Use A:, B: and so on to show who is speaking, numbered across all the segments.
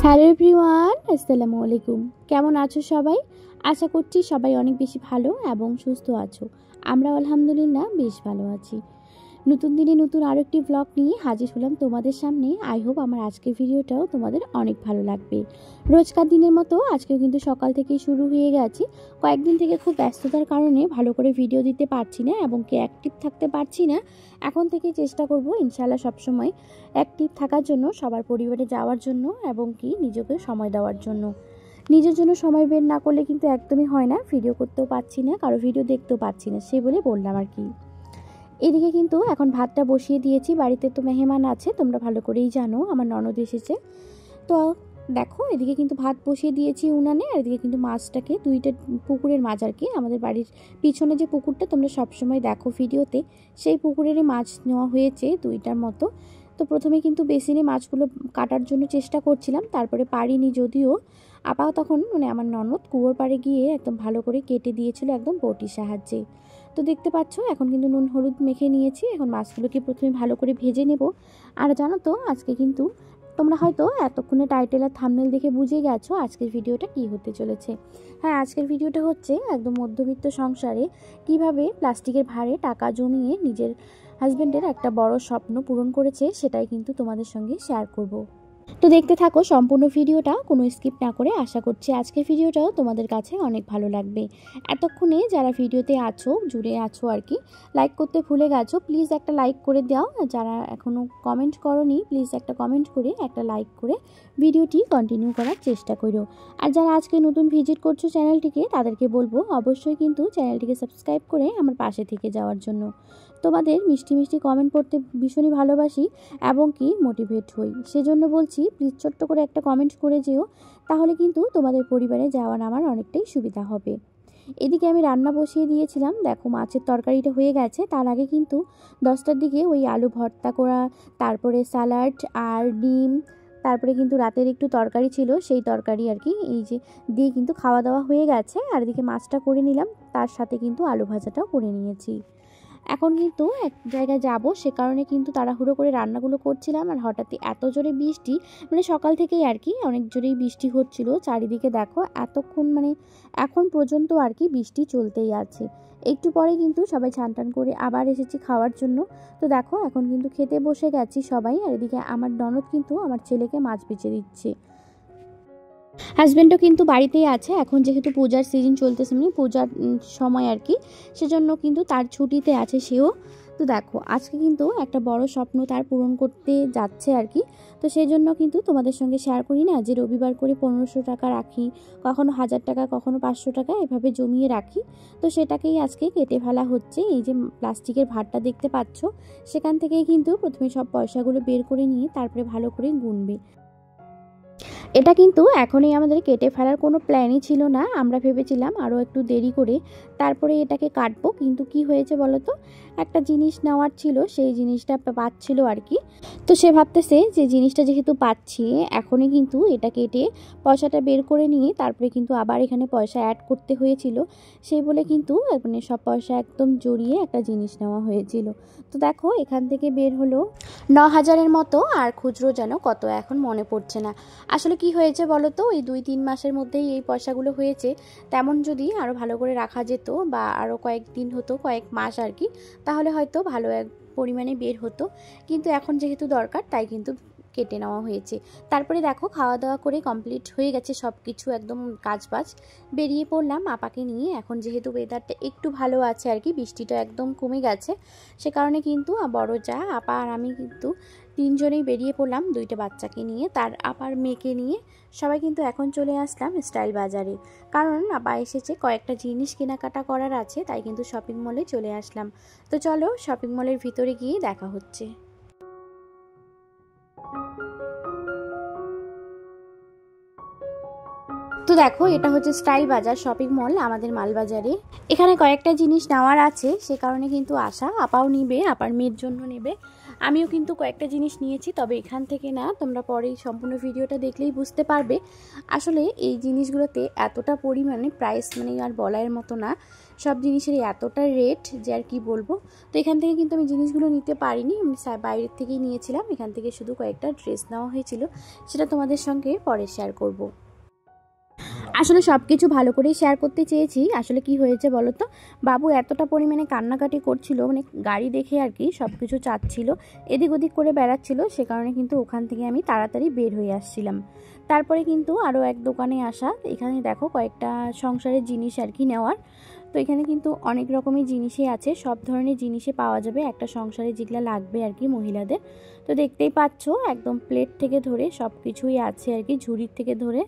A: Hello everyone, আসসালামু আলাইকুম। কেমন আছো সবাই? আশা করছি সবাই অনেক বেশি ভালো এবং সুস্থ আছো। আমরা আলহামদুলিল্লাহ বেশ ভালো আছি। নতুন দিনে নতুন আরও একটি ব্লগ নিয়ে হাজির হলাম তোমাদের সামনে। আই হোপ আমার আজকের ভিডিওটাও তোমাদের অনেক ভালো লাগবে। রোজকার দিনের মতো আজকেও কিন্তু সকাল থেকেই শুরু হয়ে গেছে। কয়েকদিন থেকে খুব ব্যস্ততার কারণে ভালো করে ভিডিও দিতে পারছি না এবং কি অ্যাক্টিভ থাকতে পারছি না। এখন থেকে চেষ্টা করব ইনশাআল্লাহ সবসময় অ্যাক্টিভ থাকার জন্য, সবার পরিবারে যাওয়ার জন্য এবং কি নিজেকে সময় দেওয়ার জন্য। নিজের জন্য সময় বের না করলে কিন্তু একদমই হয় না, ভিডিও করতেও পারছি না, কারো ভিডিও দেখতেও পারছি না, সে বলে বললাম আর কি। এদিকে কিন্তু এখন ভাতটা বসিয়ে দিয়েছি। বাড়িতে তো মেহমান আছে, তোমরা ভালো করেই জানো, আমার ননদ এসেছে। তো দেখো এদিকে কিন্তু ভাত বসিয়ে দিয়েছি উনানে, আর এদিকে কিন্তু মাছটাকে দুইটা পুকুরের মাছ আর কি, আমাদের বাড়ির পিছনে যে পুকুরটা তোমরা সবসময় দেখো ভিডিওতে, সেই পুকুরেরই মাছ নেওয়া হয়েছে দুইটার মতো। তো প্রথমে কিন্তু বেসিনে মাছগুলো কাটার জন্য চেষ্টা করছিলাম, তারপরে পারিনি, যদিও আপা তখন আমার ননদ কুয়োর পাড়ে গিয়ে একদম ভালো করে কেটে দিয়েছিল একদম বটির সাহায্যে। তো দেখতে পাচ্ছ এখন কিন্তু নুন হলুদ মেখে নিয়েছি। এখন মাছগুলোকে প্রথমে ভালো করে ভেজে নেব। আর জানো তো আজকে কিন্তু তোমরা হয়তো এতক্ষণে টাইটেল আর থাম্বনেল দেখে বুঝে গেছো আজকের ভিডিওটা কি হতে চলেছে। হ্যাঁ, আজকের ভিডিওটা হচ্ছে একদম মধ্যবিত্ত সংসারে কিভাবে প্লাস্টিকের ভারে টাকা জমিয়ে নিজের হাজব্যান্ডের একটা বড় স্বপ্ন পূরণ করেছে, সেটাই কিন্তু তোমাদের সঙ্গে শেয়ার করব। তো দেখতে থাকো সম্পূর্ণ ভিডিওটা, কোনো স্কিপ না করে। আশা করছি আজকের ভিডিওটাও তোমাদের কাছে অনেক ভালো লাগবে। এতক্ষণে যারা ভিডিওতে আছো, জুড়ে আছো আর কি, লাইক করতে ভুলে গেছো, প্লিজ একটা লাইক করে দাও। যারা এখনও কমেন্ট করোনি, প্লিজ একটা কমেন্ট করে একটা লাইক করে ভিডিওটি কন্টিনিউ করার চেষ্টা করো। আর যারা আজকে নতুন ভিজিট করছো চ্যানেলটিকে, তাদেরকে বলবো অবশ্যই কিন্তু চ্যানেলটিকে সাবস্ক্রাইব করে আমার পাশে থেকে যাওয়ার জন্য। তোমাদের মিষ্টি মিষ্টি কমেন্ট পড়তে ভীষণই ভালোবাসি এবং কি মোটিভেট হই, সেজন্য বলছি প্লিজ ছোট্ট করে একটা কমেন্ট করে যেও, তাহলে কিন্তু তোমাদের পরিবারে যাওয়ার আমার অনেকটাই সুবিধা হবে। এদিকে আমি রান্না বসিয়ে দিয়েছিলাম, দেখো মাছের তরকারিটা হয়ে গেছে। তার আগে কিন্তু 10টার দিকে ওই আলু ভর্তা করা, তারপরে স্যালাড আর ডিম, তারপরে কিন্তু রাতের একটু তরকারি ছিল, সেই তরকারি আর কি এই যে দিয়ে কিন্তু খাওয়া দাওয়া হয়ে গেছে। আর এদিকে মাছটা করে নিলাম, তার সাথে কিন্তু আলু ভাজাটাও করে নিয়েছি। এখন কিন্তু এক জায়গায় যাব, সে কারণে কিন্তু তাড়াহুড়ো করে রান্নাগুলো করছিলাম। আর হঠাৎই এত জোরে বৃষ্টি, সকাল থেকেই আর কি অনেক জোরেই বৃষ্টি হচ্ছিল চারিদিকে। দেখো এতক্ষণ এখন পর্যন্ত আর কি বৃষ্টি চলতেই আছে। একটু পরে কিন্তু সবাই ছানটান করে আবার এসেছি খাওয়ার জন্য। তো দেখো এখন কিন্তু খেতে বসে গেছি সবাই। আর এদিকে আমার ননদ কিন্তু আমার ছেলেকে মাছ বেচে দিচ্ছে। হাজব্যান্ডও কিন্তু বাড়িতেই আছে, এখন যেহেতু পূজার সিজন চলতেছে, পূজার সময় আর কি, সেজন্য কিন্তু তার ছুটিতে আছে সেও। তো দেখো আজকে কিন্তু একটা বড় স্বপ্ন তার পূরণ করতে যাচ্ছে আর কি। তো সেই জন্য কিন্তু তোমাদের সঙ্গে শেয়ার করি না যে রবিবার করে 1500 টাকা রাখি, কখনো 1000 টাকা, কখনো 500 টাকা এভাবে জমিয়ে রাখি। তো সেটাকেই আজকে কেটে ফেলা হচ্ছে। এই যে প্লাস্টিকের ভাতটা দেখতে পাচ্ছ, সেখান থেকেই কিন্তু প্রথমে সব পয়সাগুলো বের করে নিয়ে তারপরে ভালো করে গুনবে। এটা কিন্তু এখনই আমাদের কেটে ফেলার কোনো প্ল্যানই ছিল না, আমরা ভেবেছিলাম আরও একটু দেরি করে তারপরে এটাকে কাটবো। কিন্তু কি হয়েছে বলো তো, একটা জিনিস নেওয়ার ছিল, সেই জিনিসটা পাচ্ছিল আর কি। তো সে ভাবতেছে যে জিনিসটা যেহেতু পাচ্ছি, এখনই কিন্তু এটা কেটে পয়সাটা বের করে নিয়ে তারপরে কিন্তু আবার এখানে পয়সা অ্যাড করতে হয়েছিল, সেই বলে কিন্তু সব পয়সা একদম জড়িয়ে একটা জিনিস নেওয়া হয়েছিল। তো দেখো এখান থেকে বের হলো 9000-এর মতো, আর খুচরো যেন কত এখন মনে পড়ছে না। আসলে কি হয়েছে বলো তো, ওই 2-3 মাসের মধ্যেই এই পয়সাগুলো হয়েছে। তেমন যদি আরও ভালো করে রাখা যেত বা আরও কয়েকদিন হতো, কয়েক মাস আর কি, তাহলে হয়তো ভালো এক পরিমাণে বের হতো। কিন্তু এখন যেহেতু দরকার, তাই কিন্তু কেটে নেওয়া হয়েছে। তারপরে দেখো খাওয়া দাওয়া করে কমপ্লিট হয়ে গেছে সব কিছু, একদম কাজবাজ, বেরিয়ে পড়লাম আপাকে নিয়ে। এখন যেহেতু ওয়েদারটা একটু ভালো আছে আর কি, বৃষ্টিটা একদম কমে গেছে, সে কারণে কিন্তু বড় যা, আপা আর আমি কিন্তু 3জনেই বেরিয়ে পড়লাম 2টা বাচ্চাকে নিয়ে, তার আপার মেয়েকে নিয়ে। সবাই কিন্তু এখন চলে আসলাম স্টাইল বাজারে, কারণ আপা এসেছে, কয়েকটা জিনিস কেনাকাটা করার আছে, তাই কিন্তু শপিং মলে চলে আসলাম। তো চলো শপিং মলের ভিতরে গিয়ে দেখা হচ্ছে। তো দেখো এটা হচ্ছে স্টাইল বাজার শপিং মল আমাদের মালবাজারে। এখানে কয়েকটা জিনিস নেওয়ার আছে, সে কারণে কিন্তু আসা। আপাও নিবে, আপার মেয়ের জন্য নেবে, আমিও কিন্তু কয়েকটা জিনিস নিয়েছি, তবে এখান থেকে না, তোমরা পরে সম্পূর্ণ ভিডিওটা দেখলেই বুঝতে পারবে। আসলে এই জিনিসগুলোতে এতটা পরিমাণে প্রাইস মানে আর বলার মতো না, সব জিনিসেরই এতটা রেট যে আর কি বলবো। তো এখান থেকে কিন্তু আমি জিনিসগুলো নিতে পারিনি, আমি বাইরের থেকেই নিয়েছিলাম। এখান থেকে শুধু কয়েকটা ড্রেস নেওয়া হয়েছিল, সেটা তোমাদের সঙ্গে পরে শেয়ার করব। আসলে সব কিছু ভালো করেই শেয়ার করতে চেয়েছি। আসলে কি হয়েছে বলো তো, বাবু এতটা পরিমাণে কান্নাকাটি করছিল, মানে গাড়ি দেখে আর কি সব কিছু চাচ্ছিল, এদিক ওদিক করে বেড়াচ্ছিল, সে কারণে কিন্তু ওখান থেকে আমি তাড়াতাড়ি বের হয়ে আসছিলাম। তারপরে কিন্তু আরও এক দোকানে আসা, এখানে দেখো কয়েকটা সংসারের জিনিস আর কি নেওয়ার। তো এখানে কিন্তু অনেক রকমের জিনিসই আছে, সব ধরনের জিনিসে পাওয়া যাবে একটা সংসারে যেগুলো লাগবে আর কি মহিলাদের। তো দেখতেই পাচ্ছ একদম প্লেট থেকে ধরে সব কিছুই আছে আর কি, ঝুড়ির থেকে ধরে।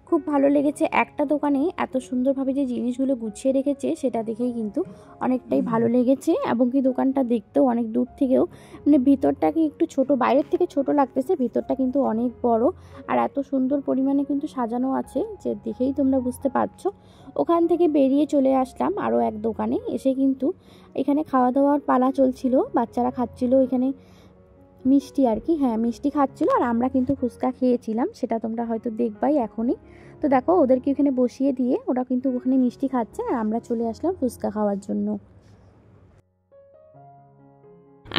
A: খুব ভালো লেগেছে, একটা দোকানে এত সুন্দরভাবে যে জিনিসগুলো গুছিয়ে রেখেছে সেটা দেখেই কিন্তু অনেকটাই ভালো লেগেছে। এবং কি দোকানটা দেখতেও অনেক দূর থেকেও, মানে ভিতরটা কি একটু ছোট, বাইরের থেকে ছোট লাগতেছে, ভিতরটা কিন্তু অনেক বড় আর এত সুন্দর পরিমাণে কিন্তু সাজানো আছে যে দেখেই তোমরা বুঝতে পারছো। ওখান থেকে বেরিয়ে চলে আসলাম আরও এক দোকানে, এসে কিন্তু এখানে খাওয়া দাওয়ার পালা চলছিল, বাচ্চারা খাচ্ছিল এখানে মিষ্টি আর কি, হ্যাঁ মিষ্টি খাচ্ছিল, আর আমরা কিন্তু ফুচকা খেয়েছিলাম, সেটা তোমরা হয়তো দেখবাই এখনই। তো দেখো ওদেরকে এখানে বসিয়ে দিয়ে ওরা কিন্তু ওখানে মিষ্টি খাচ্ছে, আর আমরা চলে আসলাম ফুচকা খাওয়ার জন্য।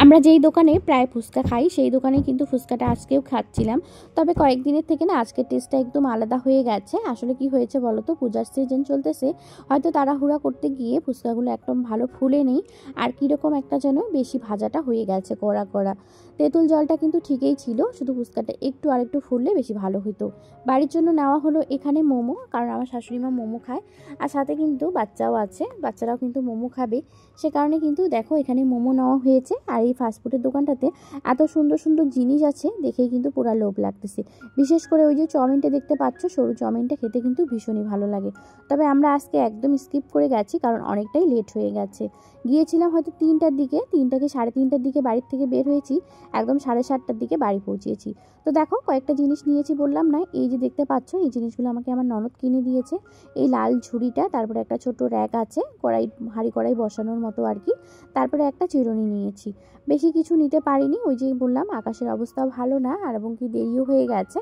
A: আমরা যেই দোকানে প্রায় ফুচকা খাই সেই দোকানে কিন্তু ফুচকাটা আজকেও খাচ্ছিলাম, তবে কয়েকদিনের থেকে না আজকের টেস্টটা একদম আলাদা হয়ে গেছে। আসলে কি হয়েছে বলো তো, পূজার সিজন চলতেছে, হয়তো তাড়াহুড়া করতে গিয়ে ফুচকাগুলো একদম ভালো ফুলে নেই, আর কীরকম একটা যেন বেশি ভাজাটা হয়ে গেছে, কড়া কড়া। তেঁতুল জলটা কিন্তু ঠিকই ছিল, শুধু ফুচকাটা একটু আরেকটু ফুললে বেশি ভালো হতো। বাড়ির জন্য নেওয়া হলো এখানে মোমো, কারণ আমার শাশুড়িমা মোমো খায়, আর সাথে কিন্তু বাচ্চাও আছে, বাচ্চারাও কিন্তু মোমো খাবে, সে কারণে কিন্তু দেখো এখানে মোমো নেওয়া হয়েছে। আর এই ফাস্টফুডের দোকানটাতে এত সুন্দর সুন্দর জিনিস আছে দেখেই কিন্তু পুরা লোভ লাগতেছে। বিশেষ করে ওই যে চাউমিনটা দেখতে পাচ্ছ, সরু চাউমিনটা খেতে কিন্তু ভীষণই ভালো লাগে। তবে আমরা আজকে একদম স্কিপ করে গেছি, কারণ অনেকটাই লেট হয়ে গেছে। গিয়েছিলাম হয়তো 3টার দিকে, 3টা কি 3:30টার দিকে বাড়ির থেকে বের হয়েছি, একদম 7:30টার দিকে বাড়ি পৌঁছেছি। তো দেখো কয়েকটা জিনিস নিয়েছি বললাম না, এই যে দেখতে পাচ্ছ এই জিনিসগুলো আমাকে আমার ননদ কিনে দিয়েছে। এই লাল ঝুড়িটা, তারপরে একটা ছোট র্যাক আছে কড়াই, হাঁড়ি কড়াই বসানোর মতো আর কি, তারপরে একটা চিরুনি নিয়েছি। বেশি কিছু নিতে পারিনি, ওই যে বললাম আকাশের অবস্থাও ভালো না, আর এবং কি দেরিও হয়ে গেছে।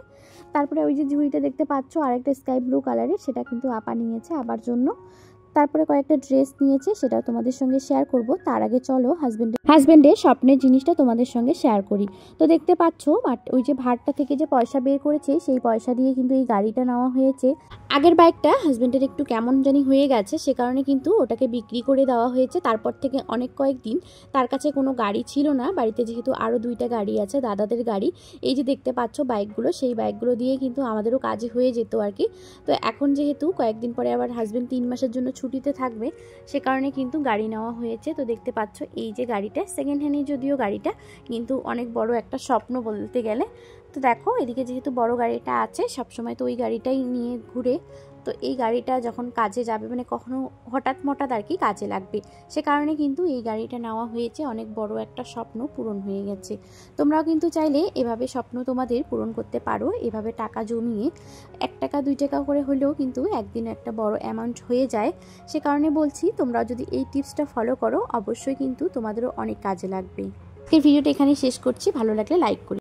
A: তারপরে ওই যে ঝুড়িটা দেখতে পাচ্ছ আরেকটা স্কাই ব্লু কালারের, সেটা কিন্তু আপা নিয়েছে আবার জন্য। তারপরে কয়েকটা ড্রেস নিয়েছে, সেটাও তোমাদের সঙ্গে শেয়ার করব। তার আগে চলো হাজবেন্ডের স্বপ্নের জিনিসটা তোমাদের সঙ্গে শেয়ার করি। তো দেখতে পাচ্ছ ওই যে ভাড়টা থেকে যে পয়সা বের করেছে, সেই পয়সা দিয়ে কিন্তু এই গাড়িটা নেওয়া হয়েছে। আগের বাইকটা হাজবেন্ডের একটু কেমন জানি হয়ে গেছে, সে কারণে কিন্তু ওটাকে বিক্রি করে দেওয়া হয়েছে। তারপর থেকে অনেক কয়েকদিন তার কাছে কোনো গাড়ি ছিল না, বাড়িতে যেহেতু আরও 2টা গাড়ি আছে, দাদাদের গাড়ি, এই যে দেখতে পাচ্ছ বাইকগুলো, সেই বাইকগুলো দিয়ে কিন্তু আমাদেরও কাজে হয়ে যেত আর কি। তো এখন যেহেতু কয়েকদিন পরে আবার হাজবেন্ড 3 মাসের জন্য ছুটিতে থাকবে, সে কারণে কিন্তু গাড়ি নেওয়া হয়েছে। তো দেখতে পাচ্ছ এই যে গাড়িটা, সেকেন্ড হ্যান্ডই যদিও গাড়িটা, কিন্তু অনেক বড় একটা স্বপ্ন বলতে গেলে। তো দেখো এদিকে যেহেতু বড় গাড়িটা আছে, সবসময় তো ওই গাড়িটাই নিয়ে ঘুরে, তো এই গাড়িটা যখন কাজে যাবে, মানে কখনো হঠাৎ মঠাৎ আর কি কাজে লাগবে, সে কারণে কিন্তু এই গাড়িটা নেওয়া হয়েছে। অনেক বড় একটা স্বপ্ন পূরণ হয়ে গেছে। তোমরাও কিন্তু চাইলে এভাবে স্বপ্ন তোমাদের পূরণ করতে পারো, এভাবে টাকা জমিয়ে 1 টাকা 2 টাকা করে হলেও কিন্তু একদিন একটা বড় অ্যামাউন্ট হয়ে যায়। সে কারণে বলছি তোমরাও যদি এই টিপসটা ফলো করো, অবশ্যই কিন্তু তোমাদেরও অনেক কাজে লাগবে। এই ভিডিওটা এখানেই শেষ করছি, ভালো লাগলে লাইক করো।